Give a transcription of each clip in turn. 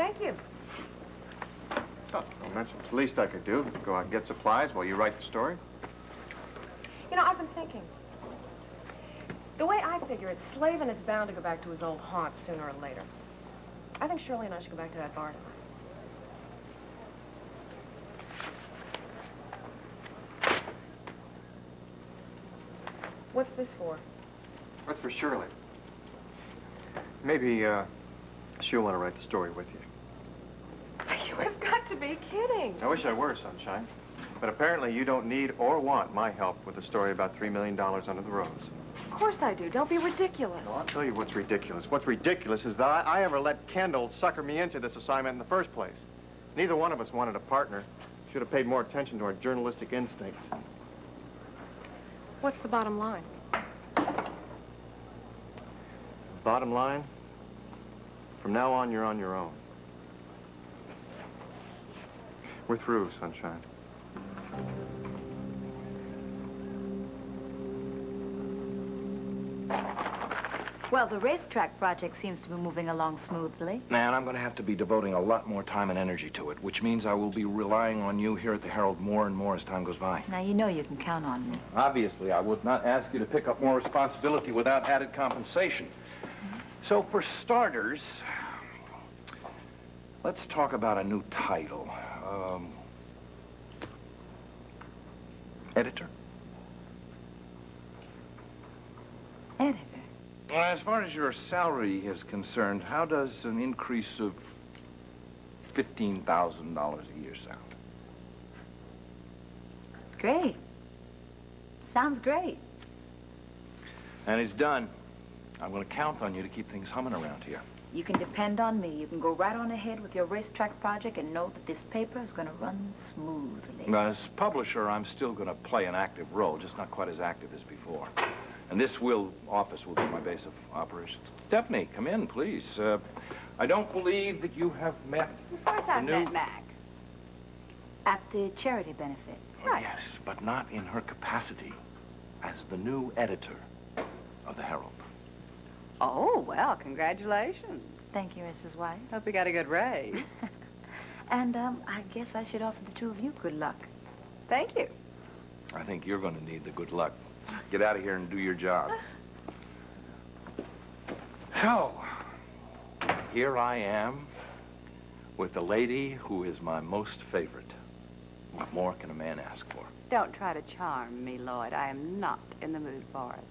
thank you. Oh, well, that's the least I could do. Go out and get supplies while you write the story. You know, I've been thinking. The way I figure it, Slavin is bound to go back to his old haunts sooner or later. I think Shirley and I should go back to that bar tonight. What's this for? That's for Shirley. Maybe, she'll want to write the story with you. You have got to be kidding. I wish I were, Sunshine. But apparently you don't need or want my help with the story about $3 million under the rose. Of course I do. Don't be ridiculous. No, I'll tell you what's ridiculous. What's ridiculous is that I ever let Kendall sucker me into this assignment in the first place. Neither one of us wanted a partner. Should have paid more attention to our journalistic instincts. What's the bottom line? Bottom line, from now on, you're on your own. We're through, Sunshine. Well, the racetrack project seems to be moving along smoothly. And I'm going to have to be devoting a lot more time and energy to it, which means I will be relying on you here at the Herald more and more as time goes by. Now, you know you can count on me. Obviously, I would not ask you to pick up more responsibility without added compensation. So, for starters, let's talk about a new title. Editor? Editor? As far as your salary is concerned, how does an increase of $15,000 a year sound? Great. Sounds great. And it's done. I'm going to count on you to keep things humming around here. You can depend on me. You can go right on ahead with your racetrack project and know that this paper is going to run smoothly. As publisher, I'm still going to play an active role, just not quite as active as before. And this office will be my base of operations. Stephanie, come in, please. I don't believe that you have met Of course I've met Mac. At the charity benefit. Right. Yes, but not in her capacity as the new editor of the Herald. Oh, well, congratulations. Thank you, Mrs. White. Hope you got a good raise. And, I guess I should offer the two of you good luck. Thank you. I think you're going to need the good luck. Get out of here and do your job. So, here I am with the lady who is my most favorite. What more can a man ask for? Don't try to charm me, Lloyd. I am not in the mood for it.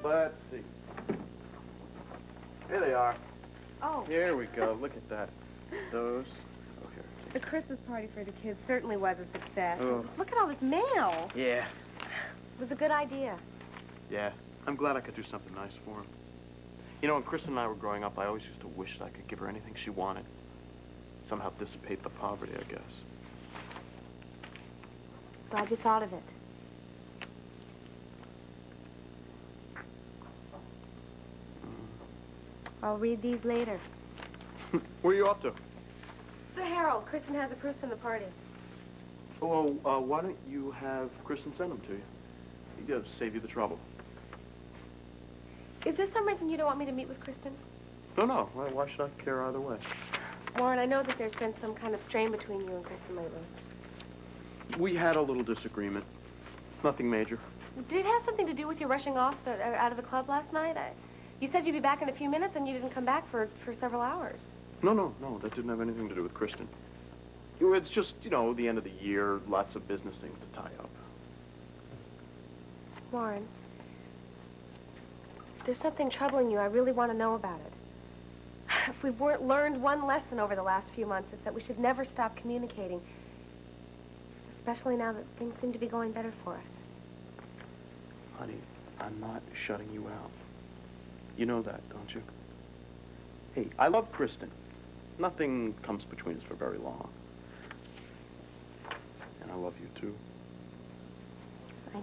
Let's see. Here they are. Oh. Here we go. Look at that. Those. Oh, here. The Christmas party for the kids certainly was a success. Oh. Look at all this mail. Yeah. It was a good idea. Yeah. I'm glad I could do something nice for him. You know, when Kristen and I were growing up, I always used to wish that I could give her anything she wanted. Somehow dissipate the poverty, I guess. Glad you thought of it. I'll read these later. Where are you off to? The Herald. Kristen has a proofs in the party. Oh, why don't you have Kristen send them to you? It'll save you the trouble. Is there some reason you don't want me to meet with Kristen? No. Why should I care either way? Warren, I know that there's been some kind of strain between you and Kristen lately. We had a little disagreement. Nothing major. Did it have something to do with your rushing off out of the club last night? You said you'd be back in a few minutes, and you didn't come back for several hours. No. That didn't have anything to do with Kristen. It's just, you know, the end of the year, lots of business things to tie up. Warren, there's something troubling you. I really want to know about it. If we've learned one lesson over the last few months, it's that we should never stop communicating. Especially now that things seem to be going better for us. Honey, I'm not shutting you out. You know that, don't you? Hey, I love Kristen. Nothing comes between us for very long. And I love you, too. I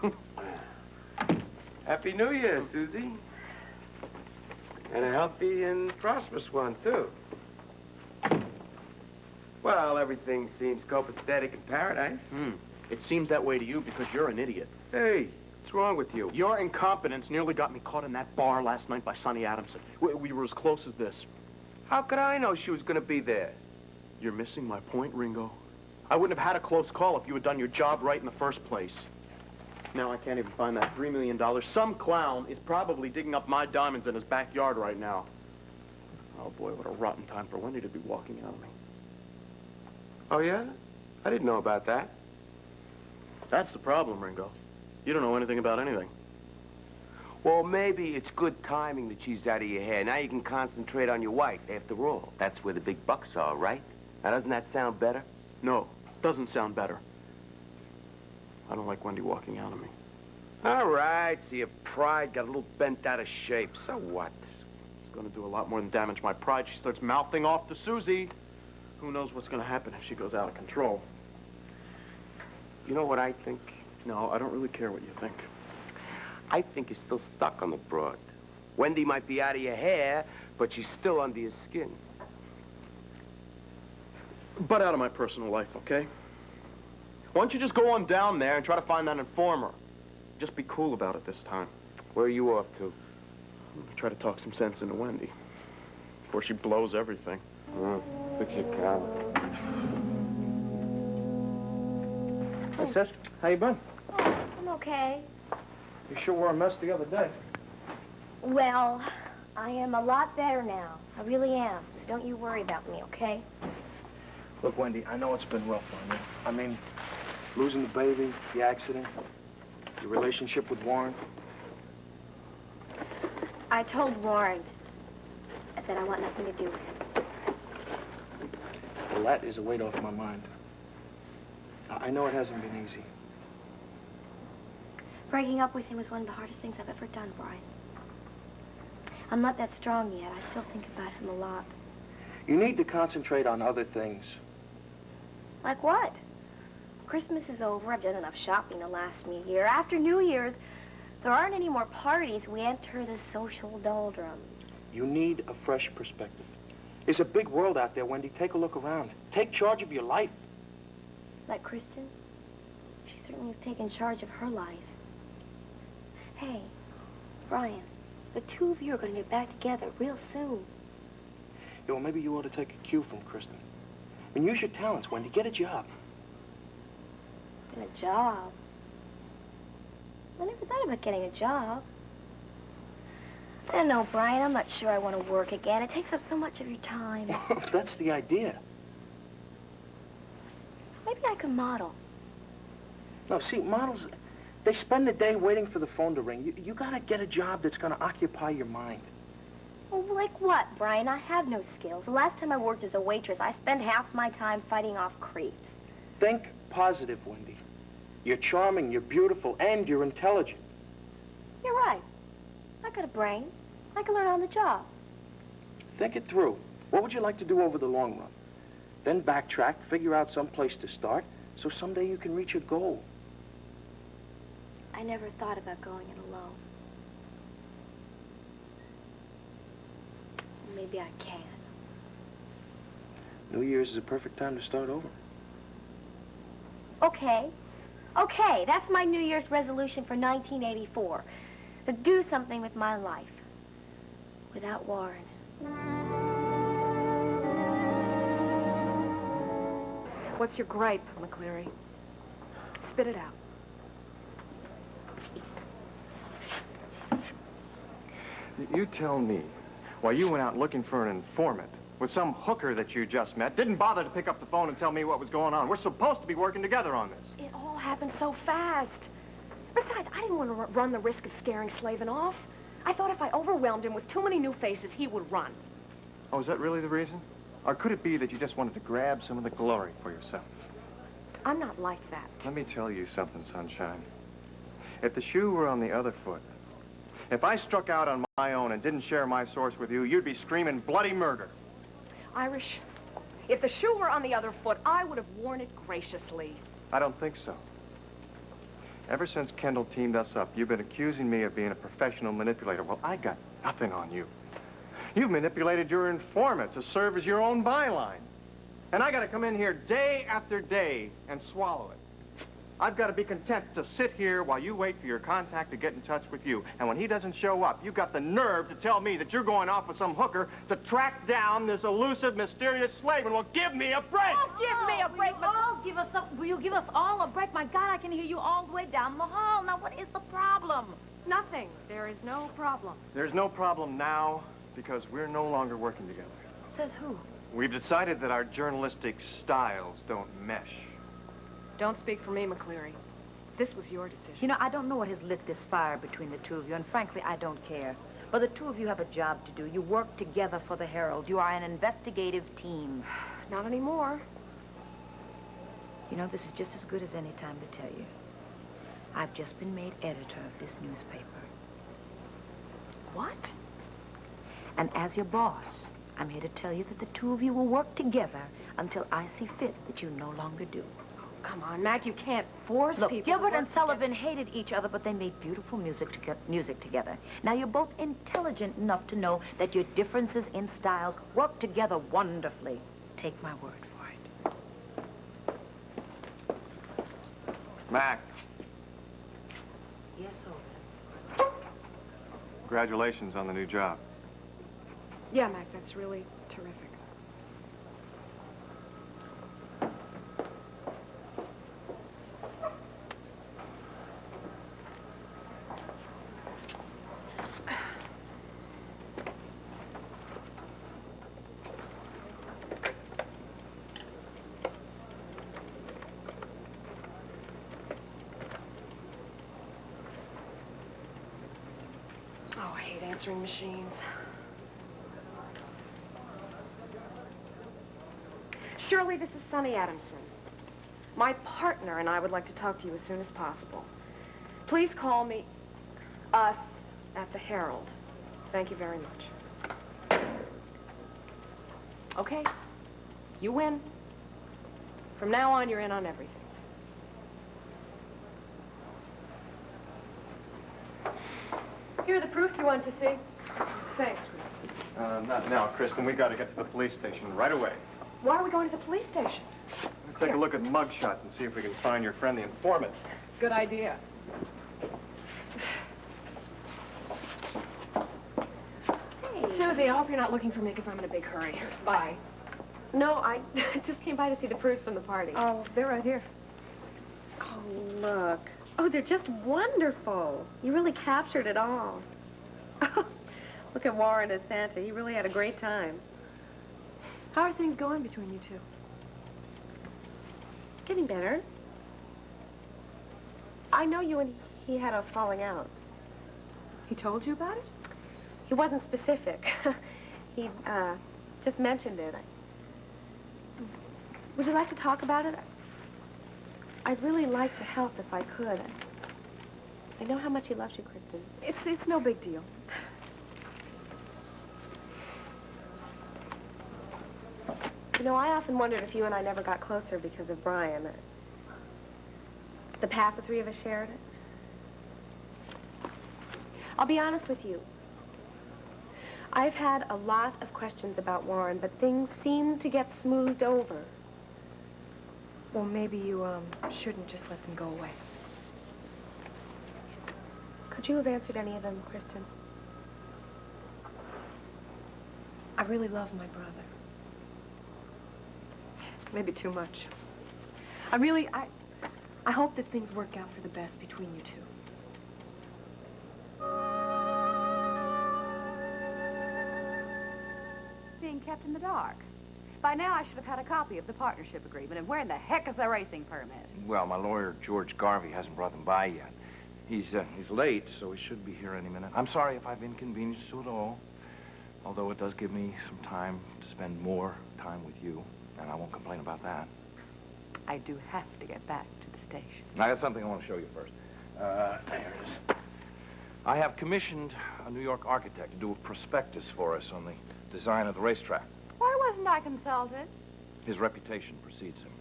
know. Happy New Year, Susie. And a healthy and prosperous one, too. Well, everything seems copacetic in paradise. It seems that way to you because you're an idiot. Hey, what's wrong with you? Your incompetence nearly got me caught in that bar last night by Sonny Adamson. We were as close as this. How could I know she was going to be there? You're missing my point, Ringo. I wouldn't have had a close call if you had done your job right in the first place. Now I can't even find that $3 million. Some clown is probably digging up my diamonds in his backyard right now. Oh, boy, what a rotten time for Wendy to be walking out of me. Oh, yeah? I didn't know about that. That's the problem, Ringo. You don't know anything about anything. Well, maybe it's good timing that she's out of your hair. Now you can concentrate on your wife. After all, that's where the big bucks are, right? Now, doesn't that sound better? No, doesn't sound better. I don't like Wendy walking out of me. All right, so your pride got a little bent out of shape. So what? It's going to do a lot more than damage my pride. She starts mouthing off to Susie. Who knows what's going to happen if she goes out of control? You know what I think? No, I don't really care what you think. I think you're still stuck on the broad. Wendy might be out of your hair, but she's still under your skin. But out of my personal life, okay? Why don't you just go on down there and try to find that informer? Just be cool about it this time. Where are you off to? Try to talk some sense into Wendy before she blows everything. Fix your car. Hey, sis. How you been? Oh, I'm okay. You sure were a mess the other day. Well, I am a lot better now. I really am. So don't you worry about me, okay? Look, Wendy, I know it's been rough on you. I mean, losing the baby, the accident, your relationship with Warren. I told Warren that I want nothing to do with him. Well, that is a weight off my mind. I know it hasn't been easy. Breaking up with him was one of the hardest things I've ever done, Brian. I'm not that strong yet. I still think about him a lot. You need to concentrate on other things. Like what? Christmas is over. I've done enough shopping to last me a year. After New Year's, there aren't any more parties. We enter the social doldrums. You need a fresh perspective. There's a big world out there, Wendy. Take a look around. Take charge of your life. Like Kristen? She certainly has taken charge of her life. Hey, Brian, the two of you are going to get back together real soon. Yeah, well, maybe you ought to take a cue from Kristen. I mean, use your talents, Wendy. Get a job. Get a job? I never thought about getting a job. I don't know, Brian. I'm not sure I want to work again. It takes up so much of your time. That's the idea. Maybe I could model. No, see, models, they spend the day waiting for the phone to ring. You gotta get a job that's gonna occupy your mind. Well, like what, Brian? I have no skills. The last time I worked as a waitress, I spent half my time fighting off creeps. Think positive, Wendy. You're charming, you're beautiful, and you're intelligent. You're right. I got a brain. I can learn on the job. Think it through. What would you like to do over the long run? Then backtrack, figure out some place to start, so someday you can reach your goal. I never thought about going it alone. Maybe I can. New Year's is a perfect time to start over. Okay. Okay, that's my New Year's resolution for 1984. To do something with my life. Without Warren. What's your gripe, McCleary? Spit it out. You tell me why you went out looking for an informant with some hooker that you just met, didn't bother to pick up the phone and tell me what was going on. We're supposed to be working together on this. It all happened so fast. Besides, I didn't want to run the risk of scaring Slavin off. I thought if I overwhelmed him with too many new faces, he would run. Oh, is that really the reason? Or could it be that you just wanted to grab some of the glory for yourself? I'm not like that. Let me tell you something, Sunshine. If the shoe were on the other foot, if I struck out on my own and didn't share my source with you, you'd be screaming bloody murder. Irish, If the shoe were on the other foot, I would have worn it graciously. I don't think so. Ever since Kendall teamed us up, you've been accusing me of being a professional manipulator. Well, I got nothing on you. You've manipulated your informant to serve as your own byline. And I got to come in here day after day and swallow it. I've got to be content to sit here while you wait for your contact to get in touch with you. And when he doesn't show up, you've got the nerve to tell me that you're going off with some hooker to track down this elusive, mysterious slave. And well, give me a break! Oh, give me a break, will you give us all a break? My God, I can hear you all the way down the hall. Now, what is the problem? Nothing. There is no problem. There's no problem now because we're no longer working together. Says who? We've decided that our journalistic styles don't mesh. Don't speak for me, McCleary. This was your decision. You know, I don't know what has lit this fire between the two of you, and frankly, I don't care. But the two of you have a job to do. You work together for the Herald. You are an investigative team. Not anymore. You know, this is just as good as any time to tell you. I've just been made editor of this newspaper. What? And as your boss, I'm here to tell you that the two of you will work together until I see fit that you no longer do. Come on, Mac, you can't force Look, people. Gilbert and Sullivan hated each other, but they made beautiful music together. Now, you're both intelligent enough to know that your differences in styles work together wonderfully. Take my word for it. Mac, Yes, Owen. congratulations on the new job. Yeah, Mac, that's really terrific. Oh, I hate answering machines. Shirley, this is Sonny Adamson. My partner and I would like to talk to you as soon as possible. Please call me us at the Herald. Thank you very much. Okay, you win. From now on, you're in on everything. Here are the proofs you wanted to see. Thanks, Kristen. Not now, Kristen. We got to get to the police station right away. Why are we going to the police station? Let's take a look at mugshots and see if we can find your friend, the informant. Good idea. Hey. Susie, I hope you're not looking for me because I'm in a big hurry. Bye. No, I just came by to see the proofs from the party. Oh, they're right here. Oh, look. Oh, they're just wonderful. You really captured it all. Look at Warren as Santa. He really had a great time. How are things going between you two? Getting better. I know you and he had a falling out. He told you about it? He wasn't specific. He just mentioned it. Would you like to talk about it? I'd really like to help if I could. I know how much he loves you, Kristen. It's no big deal. You know, I often wondered if you and I never got closer because of Brian. The path the three of us shared. I'll be honest with you. I've had a lot of questions about Warren, but things seem to get smoothed over. Well, maybe you, shouldn't just let them go away. Could you have answered any of them, Kristen? I really love my brother. Maybe too much. I hope that things work out for the best between you two. Being kept in the dark. By now, I should have had a copy of the partnership agreement. And where in the heck is the racing permit? Well, my lawyer, George Garvey, hasn't brought them by yet. He's late, so he should be here any minute. I'm sorry if I've inconvenienced you at all, although it does give me some time to spend more time with you, and I won't complain about that. I do have to get back to the station. I got something I want to show you first. There it is. I have commissioned a New York architect to do a prospectus for us on the design of the racetrack. Why wasn't I consulted? His reputation precedes him.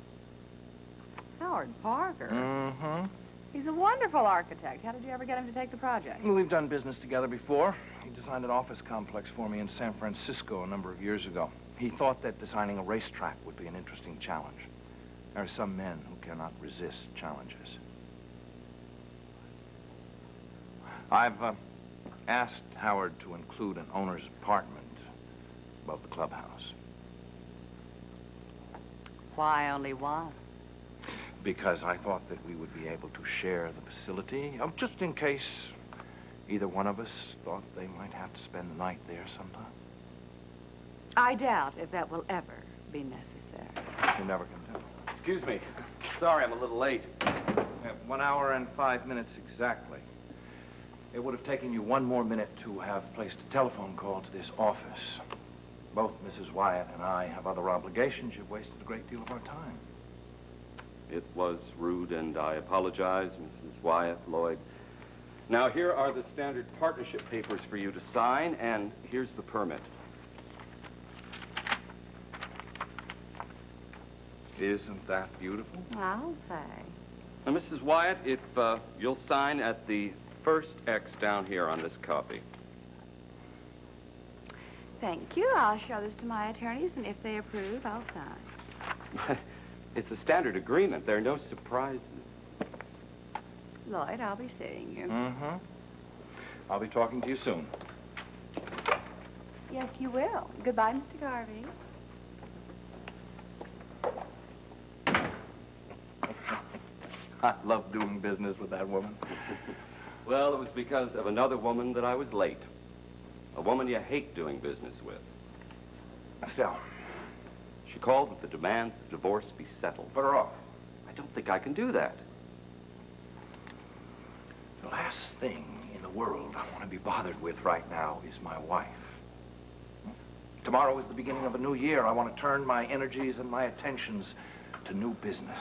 Howard Parker? Mm-hmm. He's a wonderful architect. How did you ever get him to take the project? Well, we've done business together before. He designed an office complex for me in San Francisco a number of years ago. He thought that designing a racetrack would be an interesting challenge. There are some men who cannot resist challenges. I've asked Howard to include an owner's apartment above the clubhouse. Why only one? Because I thought that we would be able to share the facility, just in case either one of us thought they might have to spend the night there sometime. I doubt if that will ever be necessary. You never can tell. Excuse me. Sorry, I'm a little late. 1 hour and 5 minutes exactly. It would have taken you 1 more minute to have placed a telephone call to this office. Both Mrs. Wyatt and I have other obligations. You've wasted a great deal of our time. It was rude, and I apologize, Mrs. Wyatt, Lloyd. Now, here are the standard partnership papers for you to sign, and here's the permit. Isn't that beautiful? I'll say. Now, Mrs. Wyatt, if you'll sign at the first X down here on this copy. Thank you. I'll show this to my attorneys, and if they approve, I'll sign. It's a standard agreement. There are no surprises. Lloyd, I'll be seeing you. Mm-hmm. I'll be talking to you soon. Yes, you will. Goodbye, Mr. Garvey. I love doing business with that woman. Well, it was because of another woman that I was late. A woman you hate doing business with. Still, She called with the demand that the divorce be settled. put her off. I don't think I can do that. The last thing in the world I want to be bothered with right now is my wife. Tomorrow is the beginning of a new year. I want to turn my energies and my attentions to new business.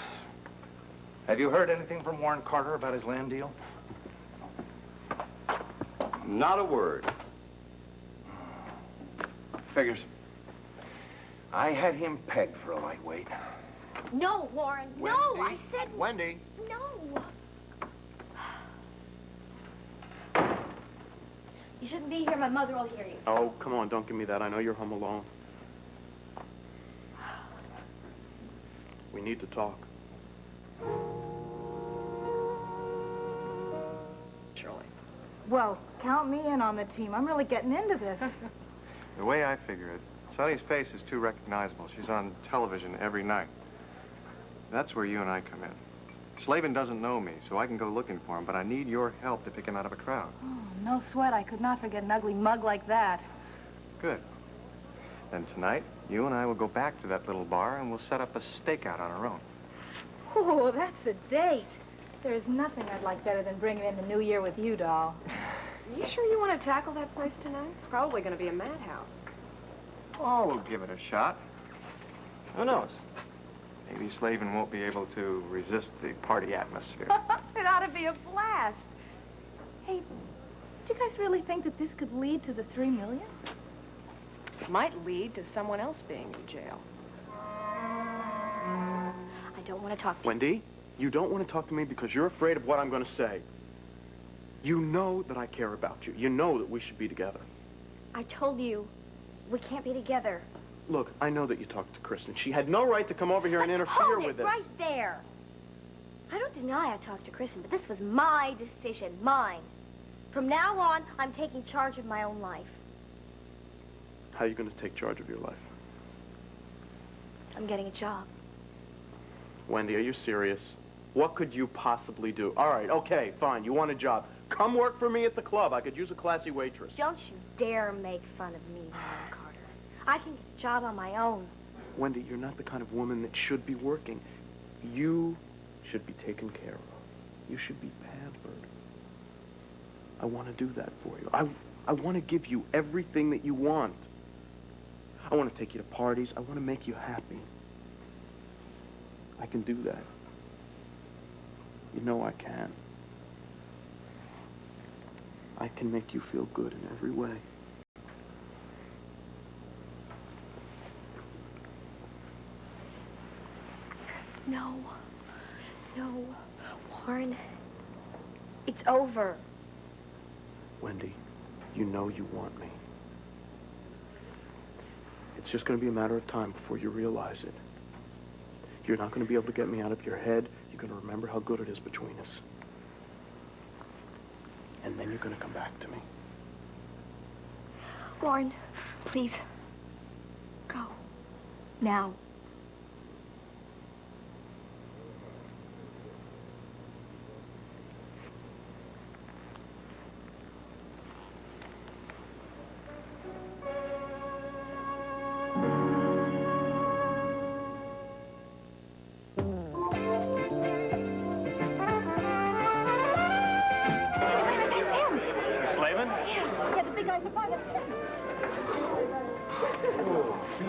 Have you heard anything from Warren Carter about his land deal? Not a word. Figures. I had him pegged for a lightweight. No, Warren. Wendy? No, I said Wendy. no. You shouldn't be here. My mother will hear you. Oh, come on, don't give me that. I know you're home alone. We need to talk. Shirley. Well, count me in on the team. I'm really getting into this. The way I figure it, Sonny's face is too recognizable. She's on television every night. That's where you and I come in. Slavin doesn't know me, so I can go looking for him, but I need your help to pick him out of a crowd. Oh, no sweat. I could not forget an ugly mug like that. Good. Then tonight, you and I will go back to that little bar and we'll set up a stakeout on our own. Oh, that's a date. There is nothing I'd like better than bringing in the new year with you, doll. Are you sure you want to tackle that place tonight? It's probably going to be a madhouse. Oh, we'll give it a shot. Who knows? Maybe Slavin won't be able to resist the party atmosphere. It ought to be a blast. Hey, do you guys really think that this could lead to the $3 million? It might lead to someone else being in jail. I don't want to talk to you. Wendy, you don't want to talk to me because you're afraid of what I'm going to say. You know that I care about you. You know that we should be together. I told you, we can't be together. Look, I know that you talked to Kristen. She had no right to come over here and interfere Hold with it this. right there. I don't deny I talked to Kristen, but this was my decision, mine. From now on, I'm taking charge of my own life. How are you going to take charge of your life? I'm getting a job. Wendy, are you serious? What could you possibly do? All right, okay, fine. You want a job. Come work for me at the club. I could use a classy waitress. Don't you dare make fun of me, Warren Carter. I can get a job on my own. Wendy, you're not the kind of woman that should be working. You should be taken care of. You should be pampered. I want to do that for you. I want to give you everything that you want. I want to take you to parties. I want to make you happy. I can do that. You know I can. I can make you feel good in every way. No. No. Warren, it's over. Wendy, you know you want me. It's just going to be a matter of time before you realize it. You're not going to be able to get me out of your head. You're going to remember how good it is between us. And then you're going to come back to me. Warren, please. Go. Now.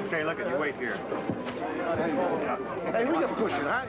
Okay, look at you. Wait here. Hey, who you pushing, huh?